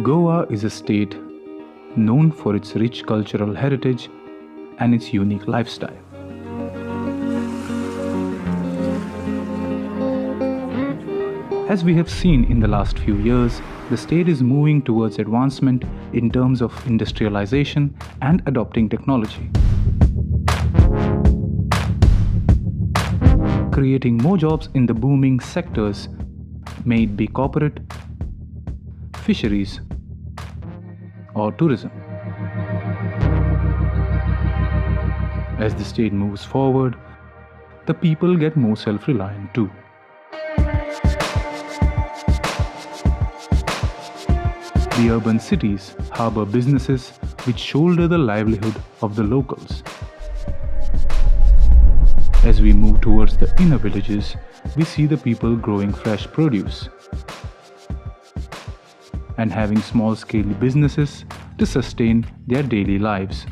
Goa is a state known for its rich cultural heritage and its unique lifestyle. As we have seen in the last few years, the state is moving towards advancement in terms of industrialization and adopting technology, creating more jobs in the booming sectors, may it be corporate, fisheries, or tourism. As the state moves forward, the people get more self-reliant too. The urban cities harbor businesses which shoulder the livelihood of the locals. As we move towards the inner villages, we see the people growing fresh produce and having small-scale businesses to sustain their daily lives.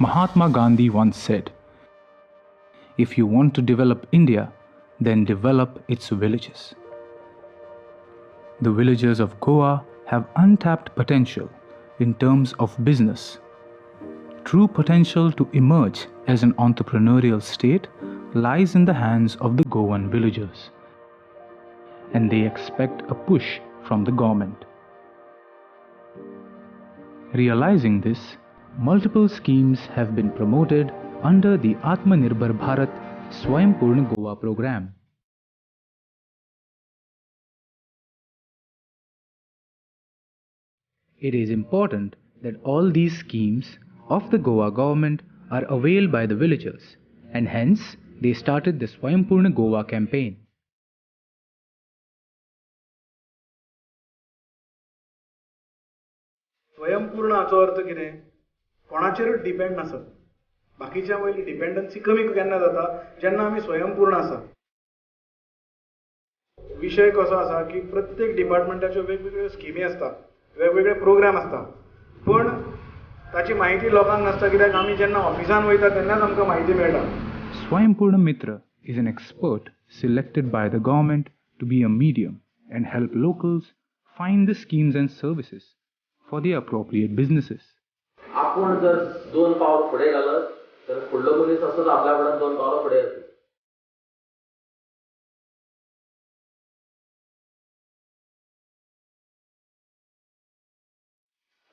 Mahatma Gandhi once said, "If you want to develop India, then develop its villages." The villagers of Goa have untapped potential in terms of business. True potential to emerge as an entrepreneurial state lies in the hands of the Goan villagers, and they expect a push from the government. Realizing this, multiple schemes have been promoted under the Atmanirbhar Bharat Swayambhurna Goa program. It is important that all these schemes of the Goa government are availed by the villagers, and hence they started the Swayambhurna Goa campaign. स्वयंपूर्ण हाचो अर्थ कितें? कोणाचेरूच depend नासप. बाकीच्या वयली dependency कमी केन्ना जाता? जेन्ना आमी स्वयंपूर्ण आसा. विशय कसो आसा की प्रत्येक डिपार्टमेंटाच्यो वेगवेगळ्यो स्किमी आसता, वेगवेगळे प्रोग्राम आसता, पण ताची माहिती लोकांक नासता, कित्याक आमी जेन्ना ऑफिसान वयता तेन्नाच आमकां माहिती मेळटा. Swayambhurna Mitra is an expert selected by the government to be a medium and help locals find the schemes and services for the appropriate businesses. आपण जर 2 पावलं पुढे गेलं तर पुढलं मनीस असंच आपल्याकडे 2 पावलं पुढे येते.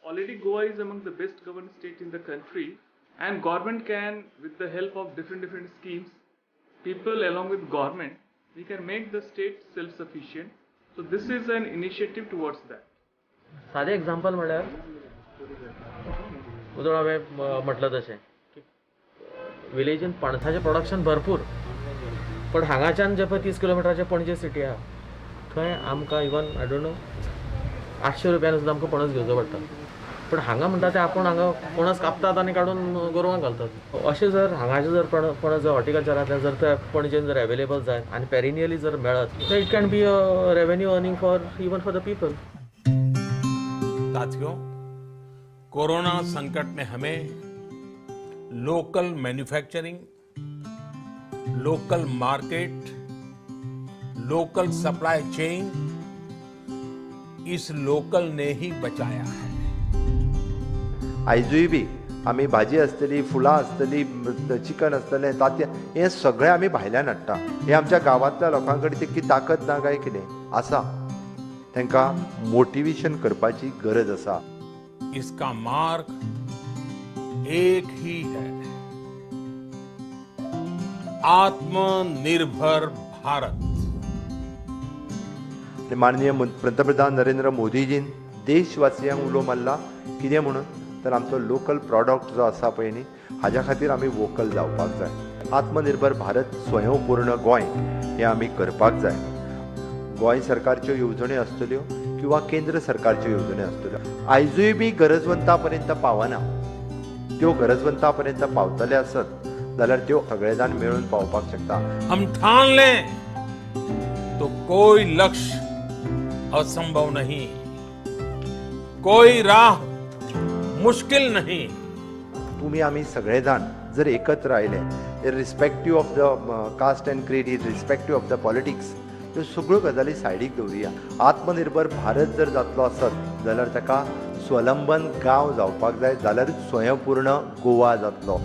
Already Goa is among the best governed state in the country, and government can, with the help of different schemes, people along with government, we can make the state self-sufficient. So this is an initiative towards that. साधे example म्हणल्यार उदळ हांवें म्हटलं तशें की विलेजीन पणसाचें production भरपूर, पण हांगाच्यान जे पळय 30 किलोमिटराचें पणजे सिटी आहा थंय आमकां इवन आय डोंट नो 800 रुपयान सुद्दां आमकां पणस घेवचो पडटा. पण हांगा म्हणटा ते आपूण हांगा पणस कापतात आनी काडून गोरवांक घालतात. अशें जर हांगाचें जर पणस जर हॉर्टिकल्चरांतल्यान जर ते पणजेन जर अवेलेबल जायत आनी पेरिनियली जर मेळत तर it can be a revenue earning for even for the people. साथियों, कोरोना संकट ने हमें local manufacturing, local market, local supply chain, इस लोकल ने ही बचाया है. आयजूय बी आमी भाजी आसतली, फुलां आसतली, चिकन आसतलें, तांतें हें सगळें आमी भायल्यान हाडटा. हें आमच्या गांवांतल्या लोकां कडेन तितकी ताकद ना काय कितें? आसा. तांकां मोटिवेशन करपाची गरज आसा. इसका मार्ग एक ही है, आत्मनिर्भर भारत. माननीय पंतप्रधान नरेंद्र मोदीजीन देशवासियांक उलो मारला. कितें म्हणून? तर आमचो लोकल प्रॉडक्ट जो आसा पळय न्ही, हाज्या खातीर आमी वोकल जावपाक जाय. आत्मनिर्भर भारत, स्वयंपूर्ण गोंय हें आमी करपाक जाय. गोंय सरकारच्यो येवजण्यो आसतल्यो किंवा केंद्र सरकारच्यो येवजण्यो आसतल्यो, आयजूय बी गरजवंता पर्यंत पावना. त्यो गरजवंता पर्यंत पावतले आसत जाल्यार त्यो सगळे जाण मेळून पावपाक शकता. हम ठान लें तो कोई लक्ष्य असंभव नहीं. कोई राह मुश्किल नहीं। तुम्ही आम्ही सगळेजाण जर एकत्र आयले irrespective of the caste and creed irrespective of the politics, ह्यो सगळ्यो गजाली सायडीक दवरुया। आत्मनिर्भर भारत जर जातलो आसत जाल्यार ताका स्वलंबन गांव जावपाक जाय, जाल्यारूच स्वयंपूर्ण गोवा जातलो।